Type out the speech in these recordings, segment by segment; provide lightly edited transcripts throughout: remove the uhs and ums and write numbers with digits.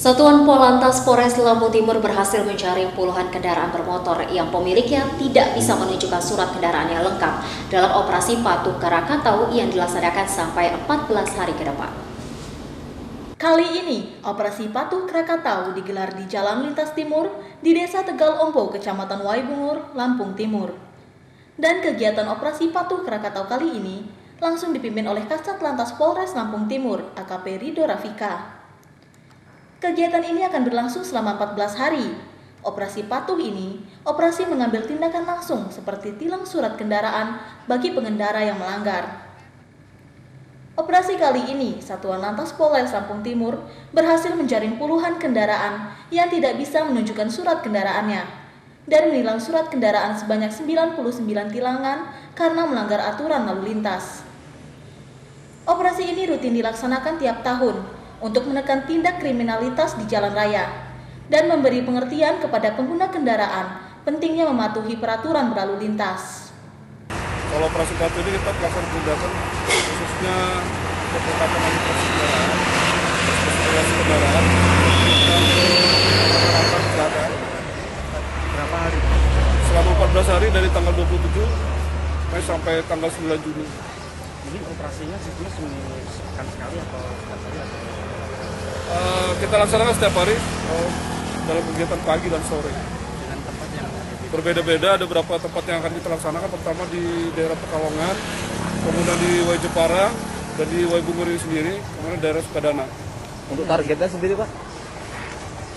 Satuan Polantas Polres Lampung Timur berhasil menjaring puluhan kendaraan bermotor yang pemiliknya tidak bisa menunjukkan surat kendaraan yang lengkap dalam operasi Patuh Krakatau yang dilaksanakan sampai 14 hari ke depan. Kali ini, operasi Patuh Krakatau digelar di Jalan Lintas Timur di Desa Tegal Ompo, Kecamatan Waibungur, Lampung Timur. Dan kegiatan operasi Patuh Krakatau kali ini langsung dipimpin oleh Kasat Lantas Polres Lampung Timur, AKP Ridho Rafika. Kegiatan ini akan berlangsung selama 14 hari. Operasi Patuh ini, operasi mengambil tindakan langsung seperti tilang surat kendaraan bagi pengendara yang melanggar. Operasi kali ini, Satuan Lantas Polres Lampung Timur berhasil menjaring puluhan kendaraan yang tidak bisa menunjukkan surat kendaraannya dan menilang surat kendaraan sebanyak 99 tilangan karena melanggar aturan lalu lintas. Operasi ini rutin dilaksanakan tiap tahun untuk menekan tindak kriminalitas di jalan raya dan memberi pengertian kepada pengguna kendaraan pentingnya mematuhi peraturan berlalu lintas. Kalau operasi Patuh ini kita melakukan tindakan khususnya pengetatan lalu lintas kendaraan, spesifikasi kendaraan, rata-rata kecelakaan. Berapa hari? Selama 14 hari dari tanggal 27 sampai tanggal 9 Juni. Ini operasinya siklus sepekan sekali atau setiap hari atau? Kita laksanakan setiap hari dalam kegiatan pagi dan sore. Dengan tempat yang berbeda-beda, ada beberapa tempat yang akan kita laksanakan, pertama di daerah Pekalongan, kemudian di Waijepara, dan di Waibungur sendiri, kemudian daerah Sukadana. Untuk targetnya sendiri, Pak?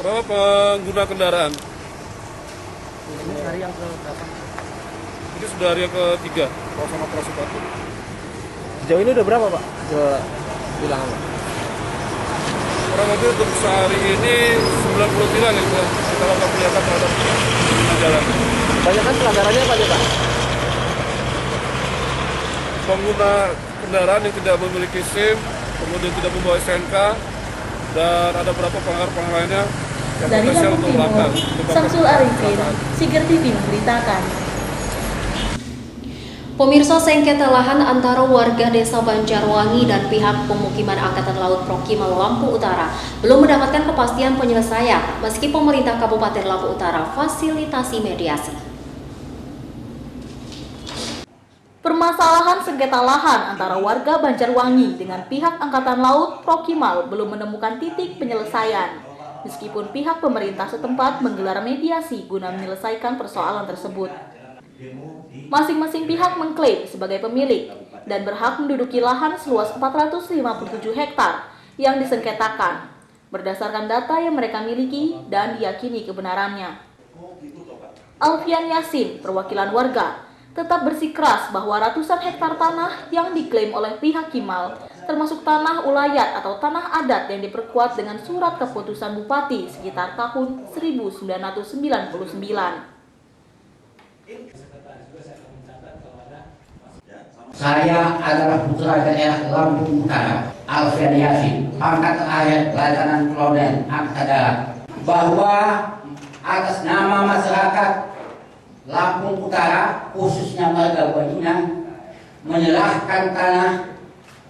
Berapa pengguna kendaraan? Ini hari yang ke-berapa? Ini sudah hari yang ketiga pelaksanaan operasi Patuh. Sejauh ini udah berapa, Pak? Coba bilang apa? Kurang lebih untuk sehari ini 90 tilang yang kita lakukan peningkatan terhadap pengguna jalan. Banyak kan pelanggarannya apa aja, Pak? Pengguna kendaraan yang tidak memiliki SIM, kemudian tidak membawa STNK, dan ada beberapa pelanggar lainnya yang Dari potensial Lampung untuk Timur, melanggar. Samsul Arifin, Siger TV memberitakan. Pemirsa, sengketa lahan antara warga Desa Banjarwangi dan pihak pemukiman Angkatan Laut Prokimal Lampung Utara belum mendapatkan kepastian penyelesaian meski pemerintah Kabupaten Lampung Utara fasilitasi mediasi. Permasalahan sengketa lahan antara warga Banjarwangi dengan pihak Angkatan Laut Prokimal belum menemukan titik penyelesaian, meskipun pihak pemerintah setempat menggelar mediasi guna menyelesaikan persoalan tersebut. Masing-masing pihak mengklaim sebagai pemilik dan berhak menduduki lahan seluas 457 hektar yang disengketakan, berdasarkan data yang mereka miliki dan diyakini kebenarannya. Alfian Yasin, perwakilan warga, tetap bersikeras bahwa ratusan hektar tanah yang diklaim oleh pihak Kimal, termasuk tanah ulayat atau tanah adat yang diperkuat dengan surat keputusan Bupati sekitar tahun 1999. Saya adalah putra daerah Lampung Utara, Alfian Yasin, pangkat terakhir Latanan Kolonel Angkatan Darat, bahwa atas nama masyarakat Lampung Utara, khususnya warga Wajunan, menyerahkan tanah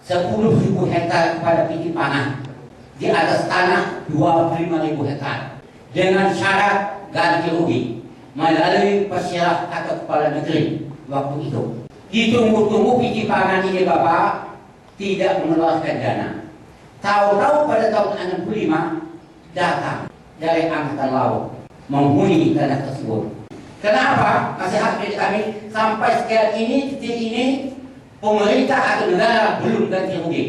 10.000 hektar kepada PT Panah di atas tanah 25.000 hektar dengan syarat ganti rugi melalui pesyarah atau kepala negeri waktu itu. Ditunggu-tunggu PT Panah ini Bapak tidak mengeluarkan dana. Tahu-tahu pada tahun 65 datang dari Angkatan Laut menghuni tanah tersebut. Kenapa nasihat kami sampai sekarang ini, titik ini pemerintah atau negara belum ganti rugi?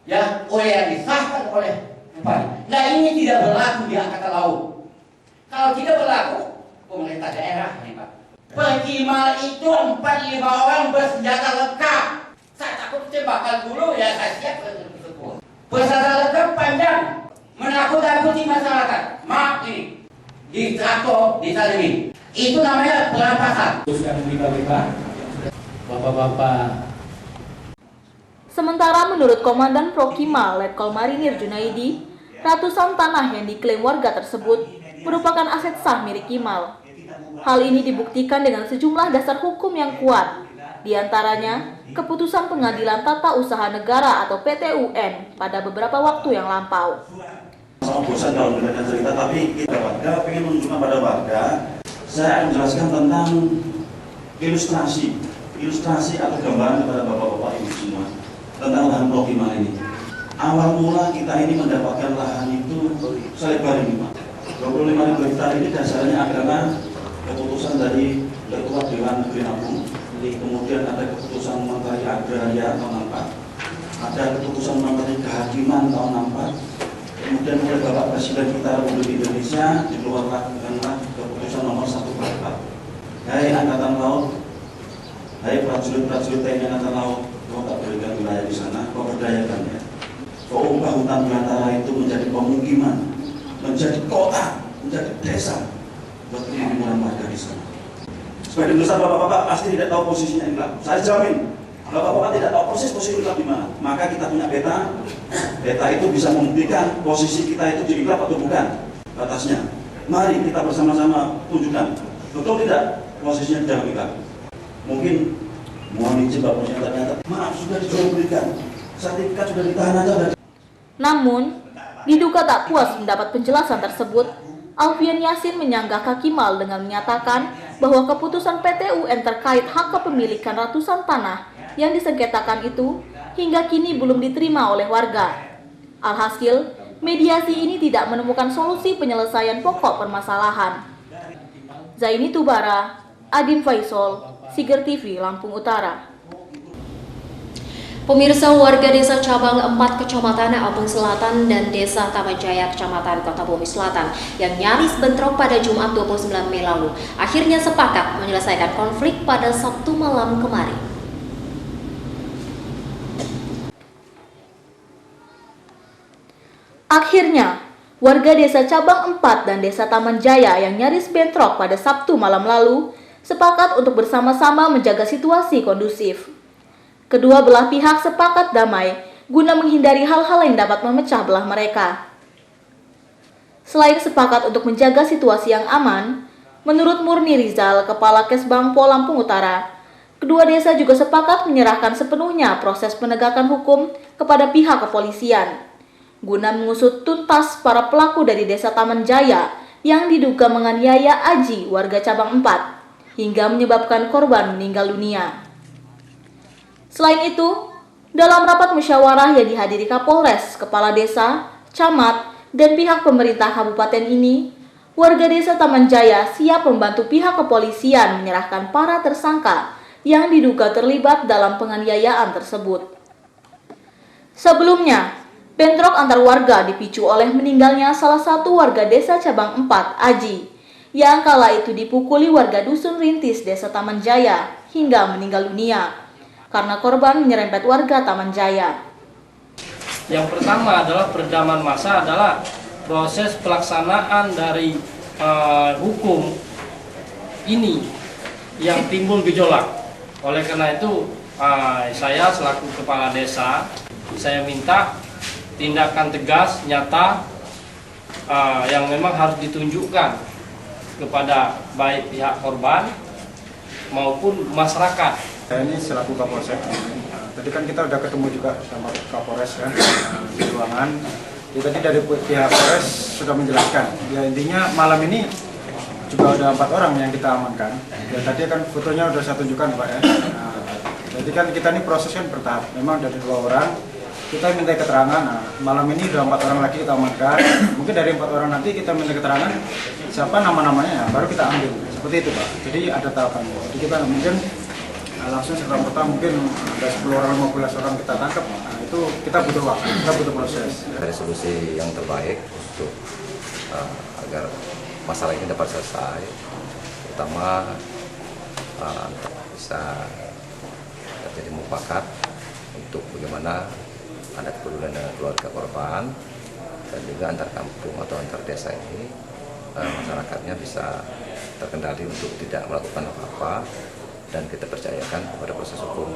Ya, oleh yang disahkan oleh Bupati. Nah, ini tidak berlaku di Angkatan Laut. Kalau tidak berlaku, pemerintah daerah nih Pak. Prokimal itu 4-5 orang bersenjata lengkap. Saya takut tembakan dulu ya, saya siap tersebut. Bersenjata lengkap panjang, menakut-nakuti masyarakat. Maaf ini, di traktor, di salimi. Itu namanya perampasan. Bapak-bapak. Sementara menurut Komandan Prokimal Letkol Marinir Junaidi, ratusan tanah yang diklaim warga tersebut merupakan aset sah milik Kimal. Hal ini dibuktikan dengan sejumlah dasar hukum yang kuat, di antaranya keputusan Pengadilan Tata Usaha Negara atau PT UN pada beberapa waktu yang lampau. sama bosan kalau mendengarkan cerita, tapi kita warga ingin menunjukkan pada warga. Saya akan menjelaskan tentang ilustrasi atau gambaran kepada bapak-bapak ibu semua tentang lahan prokimal ini. Awal mula kita ini mendapatkan lahan itu selebar ini, Pak. 25.000 hektar ini dasarnya karena keputusan dari Ketua Dewan Negeri Lampung. Kemudian ada keputusan Menteri Agraria tahun 64, ada keputusan Menteri Kehakiman tahun 64. Kemudian oleh Bapak Presiden kita Republik Indonesia dikeluarkanlah keputusan nomor 144. Hai Angkatan Laut, hai prajurit-prajurit TNI Angkatan Laut, kau tak berikan wilayah di sana, kau berdayakan ya. Kau ubah hutan belantara itu menjadi pemukiman, menjadi kota, menjadi desa, buat kemakmuran warga di sana. Sebagai besar bapak-bapak pasti tidak tahu posisinya Inkilab. Saya jamin, bapak-bapak tidak tahu posisi Inkilab di mana. Maka kita punya peta. Peta itu bisa membuktikan posisi kita itu di Inkilab atau bukan batasnya. Mari kita bersama-sama tunjukkan, betul tidak posisinya di dalam Inkilab. Mungkin mohon izin Bapak Presiden, ternyata maaf sudah dijual belikan, sertifikat sudah ditahan aja. Namun, diduga tak puas mendapat penjelasan tersebut, Alfian Yasin menyanggah kaki mal dengan menyatakan bahwa keputusan PT UN terkait hak kepemilikan ratusan tanah yang disengketakan itu hingga kini belum diterima oleh warga. Alhasil, mediasi ini tidak menemukan solusi penyelesaian pokok permasalahan. Zaini Tubara, Adin Faisal, Siger TV, Lampung Utara. Pemirsa, warga desa cabang 4 Kecamatan Ambung Selatan dan desa Taman Jaya Kecamatan Kota Bumi Selatan yang nyaris bentrok pada Jumat 29 Mei lalu akhirnya sepakat menyelesaikan konflik pada Sabtu malam kemarin. Akhirnya, warga desa cabang 4 dan desa Taman Jaya yang nyaris bentrok pada Sabtu malam lalu sepakat untuk bersama-sama menjaga situasi kondusif. Kedua belah pihak sepakat damai guna menghindari hal-hal yang dapat memecah belah mereka. Selain sepakat untuk menjaga situasi yang aman, menurut Murni Rizal, Kepala Kesbangpol Lampung Utara, kedua desa juga sepakat menyerahkan sepenuhnya proses penegakan hukum kepada pihak kepolisian, guna mengusut tuntas para pelaku dari desa Taman Jaya yang diduga menganiaya Aji, warga cabang 4, hingga menyebabkan korban meninggal dunia. Selain itu, dalam rapat musyawarah yang dihadiri Kapolres, Kepala Desa, Camat, dan pihak pemerintah kabupaten ini, warga desa Taman Jaya siap membantu pihak kepolisian menyerahkan para tersangka yang diduga terlibat dalam penganiayaan tersebut. Sebelumnya, bentrok antar warga dipicu oleh meninggalnya salah satu warga desa cabang 4, Aji, yang kala itu dipukuli warga dusun Rintis desa Taman Jaya hingga meninggal dunia karena korban menyerempet warga Taman Jaya. Yang pertama adalah peredaman massa adalah proses pelaksanaan dari hukum ini yang timbul gejolak. Oleh karena itu, saya selaku kepala desa, saya minta tindakan tegas, nyata, yang memang harus ditunjukkan kepada baik pihak korban maupun masyarakat. Ini selaku Kapolsek, tadi kan kita udah ketemu juga sama Kapolres kan di ruangan. Ya, tadi dari pihak Polres sudah menjelaskan. Ya intinya malam ini juga ada 4 orang yang kita amankan. Ya tadi kan fotonya udah saya tunjukkan Pak ya. Jadi kan kita ini proses kan bertahap. Memang dari 2 orang kita minta keterangan. Nah, malam ini udah 4 orang lagi kita amankan. Mungkin dari 4 orang nanti kita minta keterangan siapa nama-namanya, baru kita ambil. Seperti itu Pak. Jadi ada tahapan. Jadi kita mungkin langsung serta-merta mungkin ada 10 orang 15 orang kita tangkap. Nah, itu kita butuh waktu, kita butuh proses. Dari solusi yang terbaik untuk agar masalah ini dapat selesai, terutama bisa terjadi mufakat untuk bagaimana ada kepedulian dengan keluarga korban dan juga antar kampung atau antar desa ini masyarakatnya bisa terkendali untuk tidak melakukan apa-apa dan kita percayakan kepada proses hukum.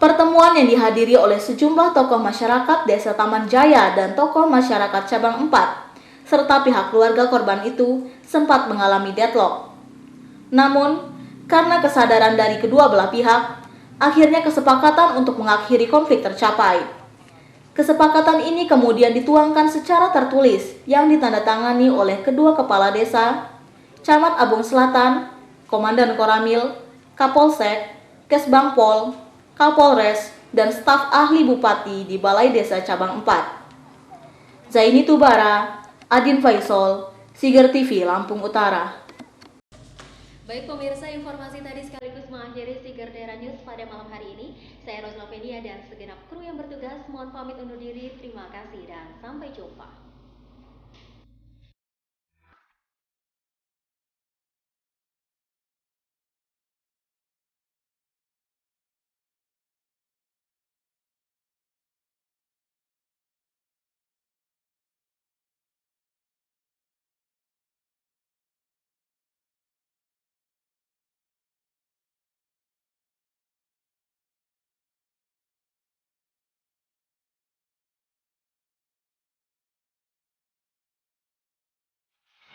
Pertemuan yang dihadiri oleh sejumlah tokoh masyarakat desa Taman Jaya dan tokoh masyarakat cabang 4 serta pihak keluarga korban itu sempat mengalami deadlock. Namun, karena kesadaran dari kedua belah pihak, akhirnya kesepakatan untuk mengakhiri konflik tercapai. Kesepakatan ini kemudian dituangkan secara tertulis yang ditandatangani oleh kedua kepala desa, Camat Abung Selatan, Komandan Koramil, Kapolsek, Kesbangpol, Kapolres, dan staf ahli Bupati di Balai Desa Cabang 4. Zaini Tubara, Adin Faisal, Siger TV Lampung Utara. Baik pemirsa, informasi tadi sekaligus mengakhiri Siger Daerah News pada malam hari ini. Saya Roslavenia dan segenap kru yang bertugas mohon pamit undur diri. Terima kasih dan sampai jumpa.